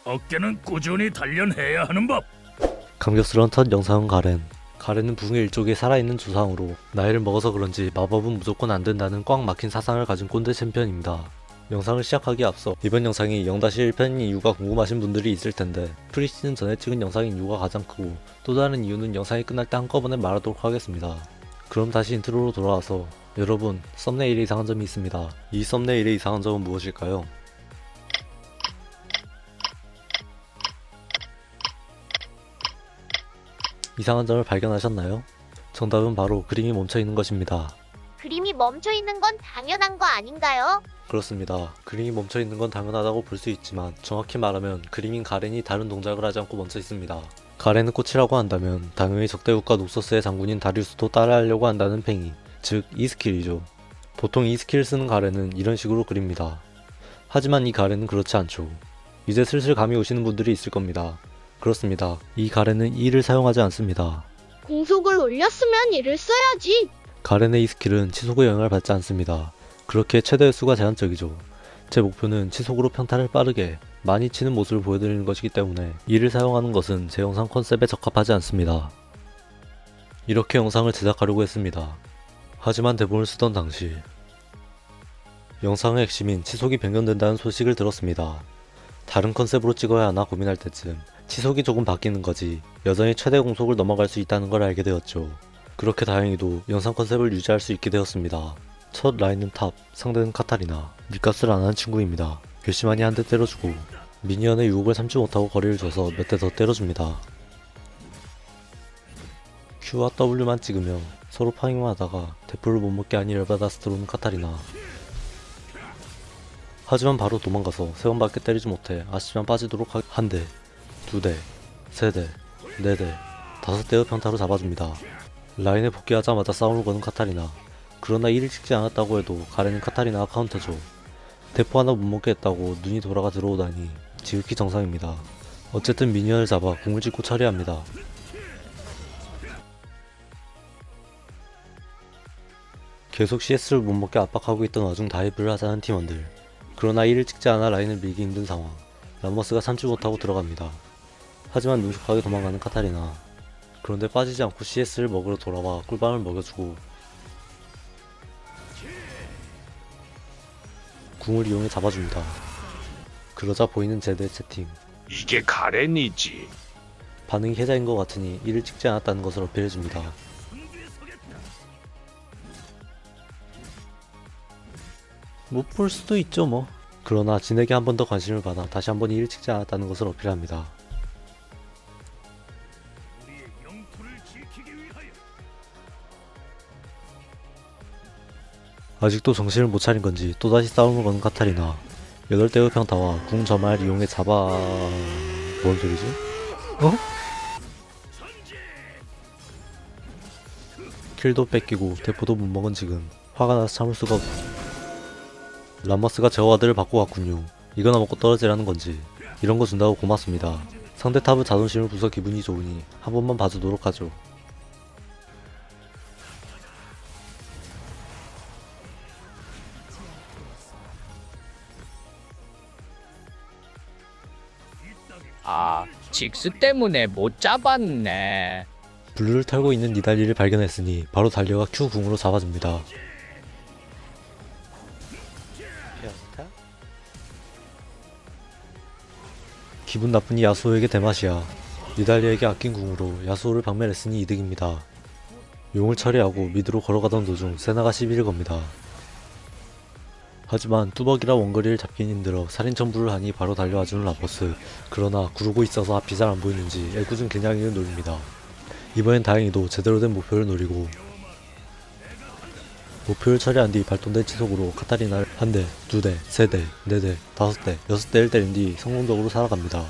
어깨는 꾸준히 단련해야 하는 법. 감격스러운 첫 영상은 가렌. 가렌은 부흥의 일족에 살아있는 조상으로 나이를 먹어서 그런지 마법은 무조건 안된다는 꽉 막힌 사상을 가진 꼰대 챔피언입니다. 영상을 시작하기에 앞서 이번 영상이 0-1편인 이유가 궁금하신 분들이 있을 텐데 프리시즌 전에 찍은 영상인 이유가 가장 크고 또 다른 이유는 영상이 끝날 때 한꺼번에 말하도록 하겠습니다. 그럼 다시 인트로로 돌아와서 여러분, 썸네일에 이상한 점이 있습니다. 이 썸네일의 이상한 점은 무엇일까요? 이상한 점을 발견하셨나요? 정답은 바로 그림이 멈춰있는 것입니다. 그림이 멈춰있는 건 당연한 거 아닌가요? 그렇습니다. 그림이 멈춰있는 건 당연하다고 볼 수 있지만 정확히 말하면 그림인 가렌이 다른 동작을 하지 않고 멈춰있습니다. 가렌은 꽃이라고 한다면 당연히 적대국가 녹서스의 장군인 다리우스도 따라하려고 한다는 팽이, 즉 이 스킬이죠. 보통 이 스킬을 쓰는 가렌은 이런 식으로 그립니다. 하지만 이 가렌은 그렇지 않죠. 이제 슬슬 감이 오시는 분들이 있을 겁니다. 그렇습니다. 이 가렌은 E를 사용하지 않습니다. 공속을 올렸으면 이를 써야지. 가렌의 이 스킬은 치속의 영향을 받지 않습니다. 그렇게 최대 횟수가 제한적이죠. 제 목표는 치속으로 평타를 빠르게 많이 치는 모습을 보여드리는 것이기 때문에 이를 사용하는 것은 제 영상 컨셉에 적합하지 않습니다. 이렇게 영상을 제작하려고 했습니다. 하지만 대본을 쓰던 당시 영상의 핵심인 치속이 변경된다는 소식을 들었습니다. 다른 컨셉으로 찍어야 하나 고민할 때쯤 치속이 조금 바뀌는 거지 여전히 최대 공속을 넘어갈 수 있다는 걸 알게 되었죠. 그렇게 다행히도 영상 컨셉을 유지할 수 있게 되었습니다. 첫 라인은 탑, 상대는 카타리나. 니값을 안하는 친구입니다. 괘씸하니 한 대 때려주고 미니언의 유혹을 참지 못하고 거리를 줘서 몇 대 더 때려줍니다. Q와 W만 찍으며 서로 파밍만 하다가 대포를 못 먹게 하니 열받아서 들어오는 카타리나. 하지만 바로 도망가서 세 번밖에 때리지 못해 아쉽지만 빠지도록 한 대, 두 대, 세 대, 네 대, 다섯 대의 평타로 잡아줍니다. 라인에 복귀하자마자 싸움을 거는 카타리나. 그러나 이를 찍지 않았다고 해도 가렌은 카타리나가 카운터죠. 대포 하나 못 먹게 했다고 눈이 돌아가 들어오다니 지극히 정상입니다. 어쨌든 미니언을 잡아 궁을 찍고 처리합니다. 계속 CS를 못 먹게 압박하고 있던 와중 다이브를 하자는 팀원들. 그러나 이를 찍지 않아 라인을 밀기 힘든 상황. 람머스가 참지 못하고 들어갑니다. 하지만 능숙하게 도망가는 카타리나. 그런데 빠지지 않고 CS를 먹으러 돌아와 꿀밤을 먹여주고 궁을 이용해 잡아줍니다. 그러자 보이는 제드의 채팅. 이게 가렌이지. 반응이 해자인 것 같으니 이를 찍지 않았다는 것을 어필해줍니다. 못 볼 수도 있죠 뭐. 그러나 진에게 한 번 더 관심을 받아 다시 한 번 이를 찍지 않았다는 것을 어필합니다. 아직도 정신을 못 차린 건지 또다시 싸움을 거는 카타리나. 8대의 평타와 궁 점화를 이용해 뭔 소리지? 어? 킬도 뺏기고 대포도 못 먹은 지금 화가 나서 참을 수가 없... 람머스가 제 와드를 받고 갔군요. 이거나 먹고 떨어지라는 건지. 이런 거 준다고 고맙습니다. 상대 탑의 자존심을 부숴 기분이 좋으니 한 번만 봐주도록 하죠. 아, 직스 때문에 못 잡았네. 블루를 털고 있는 니달리를 발견했으니 바로 달려가 Q 궁으로 잡아줍니다. 기분 나쁜 이 야수호에게 대맛이야. 니달리에게 아낀 궁으로 야수호를 박멸했으니 이득입니다. 용을 처리하고 미드로 걸어가던 도중 세나가 시비를 겁니다. 하지만 뚜벅이라 원거리를 잡긴 힘들어 살인천부를 하니 바로 달려와주는 라퍼스. 그러나 구르고 있어서 앞이 잘 안보이는지 애꿎은 개냥이를 노립니다. 이번엔 다행히도 제대로 된 목표를 노리고 목표를 처리한 뒤 발동된 치속으로 카타리나를 한 대, 두 대, 세 대, 네 대, 다섯 대, 여섯 대를 때린 뒤 성공적으로 살아갑니다.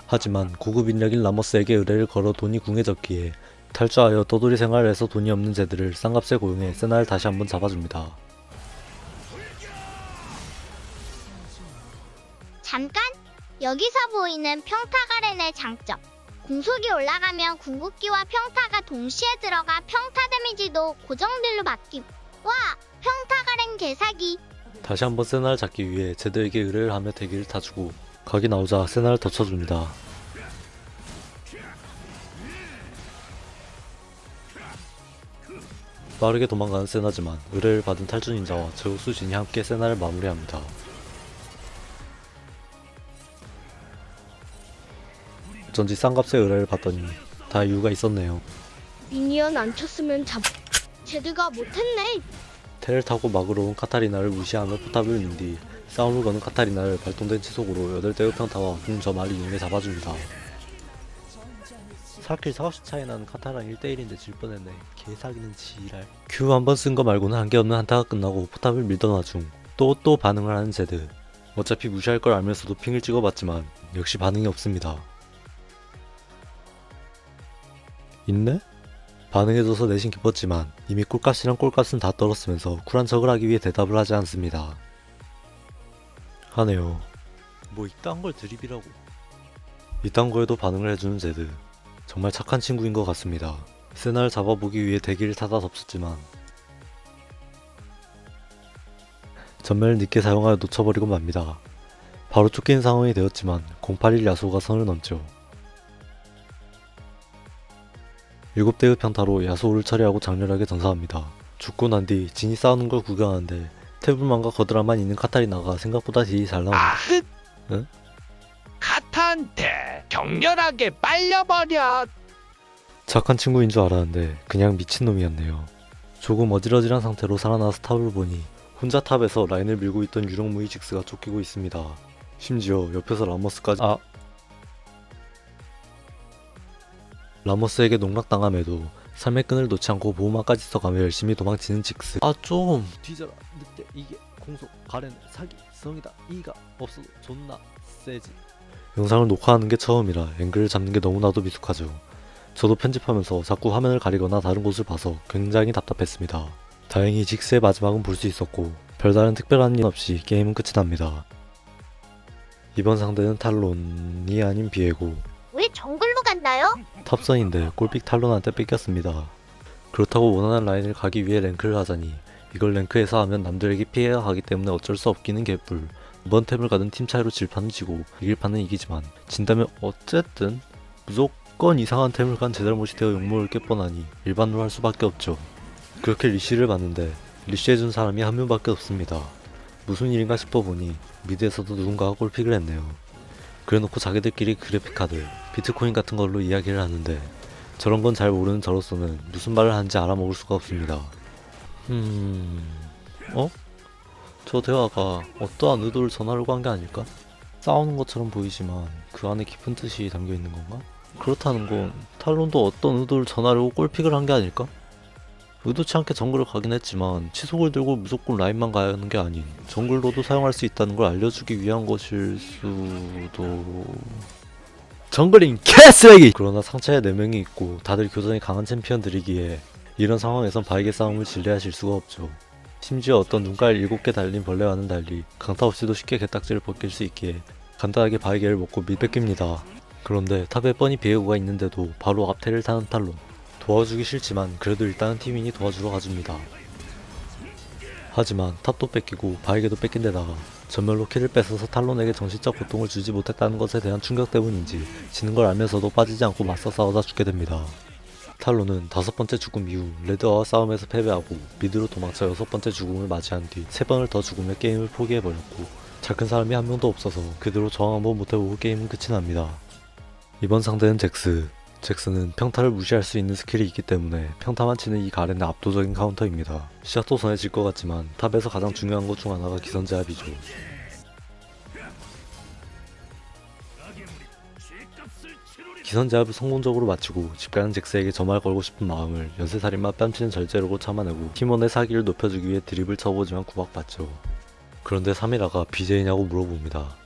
하지만 고급 인력인 라머스에게 의뢰를 걸어 돈이 궁해졌기에 탈주하여 떠돌이 생활을 해서 돈이 없는 쟤들을 싼값에 고용해 세나를 다시 한번 잡아줍니다. 잠깐! 여기서 보이는 평타가렌의 장점. 공속이 올라가면 궁극기와 평타가 동시에 들어가 평타 데미지도 고정딜로 바뀜. 와! 평타가렌 개사기! 다시 한번 세나를 잡기 위해 제드에게 의뢰를 하며 대기를 타주고 각이 나오자 세나를 덮쳐줍니다. 빠르게 도망가는 세나지만 의뢰를 받은 탈주 닌자와 제우스 진이 함께 세나를 마무리합니다. 어쩐지 쌍값의 의뢰를 받더니 다 이유가 있었네요. 미니언 안 쳤으면 제드가 못했네. 테를 타고 막으로 온 카타리나를 무시하며 포탑을 민 뒤 싸움을 거는 카타리나를 발동된 치속으로 8대의 평타와 궁저말 이용해 잡아줍니다. 4킬 4시 차이 나는 카타랑 1대1인데 질 뻔했네. 개사기는 지랄. Q 한번 쓴 거 말고는 한계없는 한타가 끝나고 포탑을 밀던 와중 또 반응을 하는 제드. 어차피 무시할 걸 알면서도 핑을 찍어봤지만 역시 반응이 없습니다. 있네? 반응해줘서 내심 기뻤지만 이미 꿀값이랑 꿀값은 다 떨었으면서 쿨한 척을 하기 위해 대답을 하지 않습니다. 하네요. 뭐 이딴 걸 드립이라고. 이딴 거에도 반응을 해주는 제드. 정말 착한 친구인 것 같습니다. 세나를 잡아보기 위해 대기를 타다 덮쳤지만 전멸을 늦게 사용하여 놓쳐버리고 맙니다. 바로 쫓기는 상황이 되었지만 081 야수가 선을 넘죠. 7대의 평타로 야수호를 처리하고 장렬하게 전사합니다. 죽고 난 뒤 진이 싸우는 걸 구경하는데 태블만과 거드라만 있는 카타리나가 생각보다 딜이 잘 나옵니다. 응? 카타한테 격렬하게 빨려버려. 착한 친구인 줄 알았는데 그냥 미친놈이었네요. 조금 어질어질한 상태로 살아나서 탑을 보니 혼자 탑에서 라인을 밀고 있던 유령무이 직스가 쫓기고 있습니다. 심지어 옆에서 라모스까지 라모스에게 농락당함에도 삶의 끈을 놓지 않고 보호막까지 써가며 열심히 도망치는 직스. 좀 뒤져라. 늑대 이게 공속 가렌 사기 성이다. 이가 없어도 존나 세지. 영상을 녹화하는 게 처음이라 앵글을 잡는 게 너무나도 미숙하죠. 저도 편집하면서 자꾸 화면을 가리거나 다른 곳을 봐서 굉장히 답답했습니다. 다행히 직스의 마지막은 볼 수 있었고 별다른 특별한 일 없이 게임은 끝이 납니다. 이번 상대는 탈론이 아닌 비에고. 왜 정글로 갔나요? 탑선인데 꼴픽 탈론한테 뺏겼습니다. 그렇다고 원하는 라인을 가기 위해 랭크를 하자니 이걸 랭크에서 하면 남들에게 피해가 가기 때문에 어쩔 수 없기는 개뿔. 이번 템을 가든 팀 차이로 질판은 지고 이길 판은 이기지만 진다면 어쨌든 무조건 이상한 템을 간 제 잘못이 되어 욕먹을 게 뻔하니 일반으로 할 수밖에 없죠. 그렇게 리쉬를 봤는데 리쉬해준 사람이 한 명밖에 없습니다. 무슨 일인가 싶어보니 미드에서도 누군가가 꼴픽을 했네요. 그래놓고 자기들끼리 그래픽카드, 비트코인 같은 걸로 이야기를 하는데 저런 건 잘 모르는 저로서는 무슨 말을 하는지 알아먹을 수가 없습니다. 저 대화가 어떠한 의도를 전하려고 한 게 아닐까? 싸우는 것처럼 보이지만 그 안에 깊은 뜻이 담겨 있는 건가? 그렇다는 건 탈론도 어떤 의도를 전하려고 꼴픽을 한 게 아닐까? 의도치 않게 정글을 가긴 했지만 치속을 들고 무조건 라인만 가야 하는 게 아닌 정글로도 사용할 수 있다는 걸 알려주기 위한 것일 수도... 정글인 개쓰레기! 그러나 상차에 4명이 있고 다들 교전이 강한 챔피언들이기에 이런 상황에선 바이게 싸움을 진리하실 수가 없죠. 심지어 어떤 눈깔 7개 달린 벌레와는 달리 강타 없이도 쉽게 개딱지를 벗길 수 있기에 간단하게 바이게를 먹고 밑 뺏깁니다. 그런데 탑에 뻔히 비에고가 있는데도 바로 앞태를 타는 탈론. 도와주기 싫지만 그래도 일단은 팀인이 도와주러 가줍니다. 하지만 탑도 뺏기고 바이게도 뺏긴 데다가 전멸로 킬을 뺏어서 탈론에게 정신적 고통을 주지 못했다는 것에 대한 충격 때문인지 지는 걸 알면서도 빠지지 않고 맞서 싸우다 죽게 됩니다. 탈론은 5번째 죽음 이후 레드와 싸움에서 패배하고 미드로 도망쳐 6번째 죽음을 맞이한 뒤 3번을 더 죽으며 게임을 포기해버렸고 잘 큰 사람이 한 명도 없어서 그대로 저항 한번 못해보고 게임은 끝이 납니다. 이번 상대는 잭스. 잭스는 평타를 무시할 수 있는 스킬이 있기 때문에 평타만 치는 이 가렌의 압도적인 카운터입니다. 시작도 선해질 것 같지만 탑에서 가장 중요한 것 중 하나가 기선제압이죠. 기선제압을 성공적으로 마치고 집가는 잭스에게 점화를 걸고 싶은 마음을 연쇄살인마 뺨치는 절제로고 참아내고 팀원의 사기를 높여주기 위해 드립을 쳐보지만 구박받죠. 그런데 3이라가 BJ냐고 물어봅니다.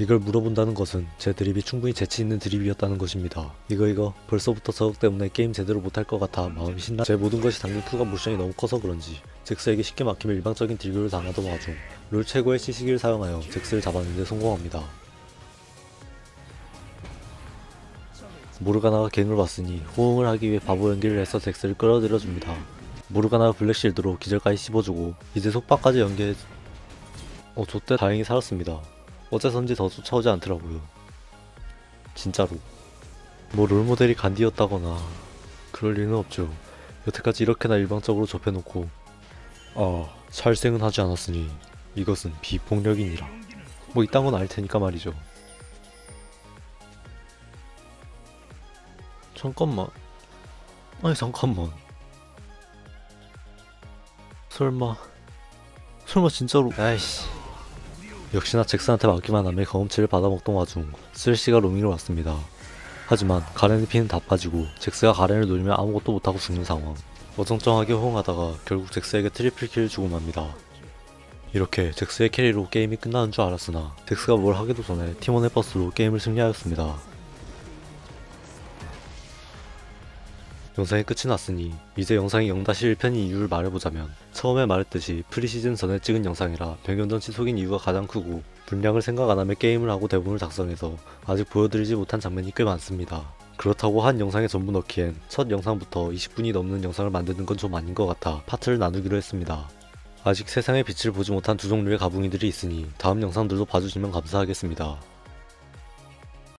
이걸 물어본다는 것은 제 드립이 충분히 재치있는 드립이었다는 것입니다. 이거 벌써부터 저것 때문에 게임 제대로 못할 것 같아 마음이 신나. 제 모든 것이 담긴 푸가 모션이 너무 커서 그런지 잭스에게 쉽게 막히며 일방적인 딜교를 당하던 와중 롤 최고의 시시기를 사용하여 잭스를 잡았는데 성공합니다. 모르가나가 갱을 봤으니 호응을 하기 위해 바보 연기를 해서 잭스를 끌어들여줍니다. 모르가나가 블랙실드로 기절까지 씹어주고 이제 속박까지 연계해... 저때 다행히 살았습니다. 어째선지 더 쫓아오지 않더라고요. 진짜로. 뭐 롤모델이 간디였다거나 그럴 리는 없죠. 여태까지 이렇게나 일방적으로 접해놓고 살생은 하지 않았으니 이것은 비폭력이니라. 뭐 이딴 건 알 테니까 말이죠. 잠깐만. 아니 잠깐만. 설마 진짜로. 아이씨. 역시나 잭스한테 맡기만 하며 경험치를 받아먹던 와중 쓸시가 로밍으로 왔습니다. 하지만 가렌의 피는 다 빠지고 잭스가 가렌을 노리며 아무것도 못하고 죽는 상황. 어정쩡하게 호응하다가 결국 잭스에게 트리플킬을 주고 맙니다. 이렇게 잭스의 캐리로 게임이 끝나는 줄 알았으나 잭스가 뭘 하기도 전에 팀원의 버스로 게임을 승리하였습니다. 영상이 끝이 났으니 이제 영상이 0-1편인 이유를 말해보자면, 처음에 말했듯이 프리시즌 전에 찍은 영상이라 변경전 지속인 이유가 가장 크고, 분량을 생각 안하며 게임을 하고 대본을 작성해서 아직 보여드리지 못한 장면이 꽤 많습니다. 그렇다고 한 영상에 전부 넣기엔 첫 영상부터 20분이 넘는 영상을 만드는 건 좀 아닌 것 같아 파트를 나누기로 했습니다. 아직 세상의 빛을 보지 못한 두 종류의 가붕이들이 있으니 다음 영상들도 봐주시면 감사하겠습니다.